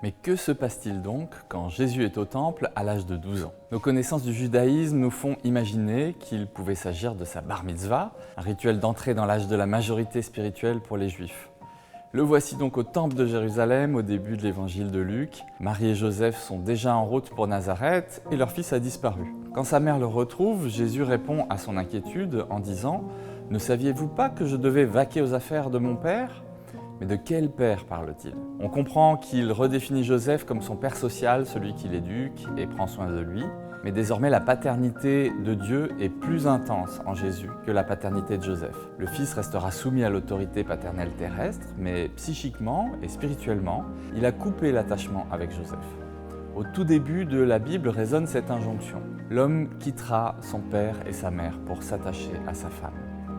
Mais que se passe-t-il donc quand Jésus est au temple à l'âge de 12 ans? Nos connaissances du judaïsme nous font imaginer qu'il pouvait s'agir de sa bar mitzvah, un rituel d'entrée dans l'âge de la majorité spirituelle pour les Juifs. Le voici donc au temple de Jérusalem au début de l'évangile de Luc. Marie et Joseph sont déjà en route pour Nazareth et leur fils a disparu. Quand sa mère le retrouve, Jésus répond à son inquiétude en disant « Ne saviez-vous pas que je devais vaquer aux affaires de mon père ?» Mais de quel père parle-t-il? On comprend qu'il redéfinit Joseph comme son père social, celui qui l'éduque et prend soin de lui. Mais désormais, la paternité de Dieu est plus intense en Jésus que la paternité de Joseph. Le Fils restera soumis à l'autorité paternelle terrestre, mais psychiquement et spirituellement, il a coupé l'attachement avec Joseph. Au tout début de la Bible résonne cette injonction. L'homme quittera son père et sa mère pour s'attacher à sa femme.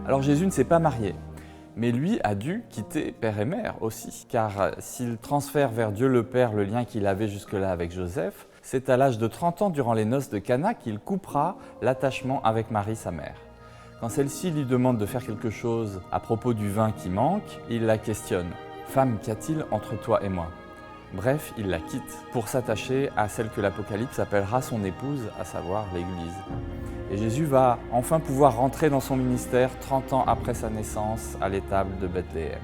Alors Jésus ne s'est pas marié. Mais lui a dû quitter père et mère aussi, car s'il transfère vers Dieu le Père le lien qu'il avait jusque-là avec Joseph, c'est à l'âge de 30 ans, durant les noces de Cana, qu'il coupera l'attachement avec Marie, sa mère. Quand celle-ci lui demande de faire quelque chose à propos du vin qui manque, il la questionne. « Femme, qu'y a-t-il entre toi et moi ?» Bref, il la quitte pour s'attacher à celle que l'Apocalypse appellera son épouse, à savoir l'Église. Et Jésus va enfin pouvoir rentrer dans son ministère 30 ans après sa naissance à l'étable de Bethléem.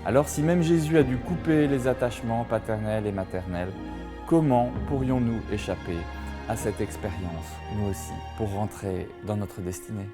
Alors si même Jésus a dû couper les attachements paternels et maternels, comment pourrions-nous échapper à cette expérience, nous aussi, pour rentrer dans notre destinée ?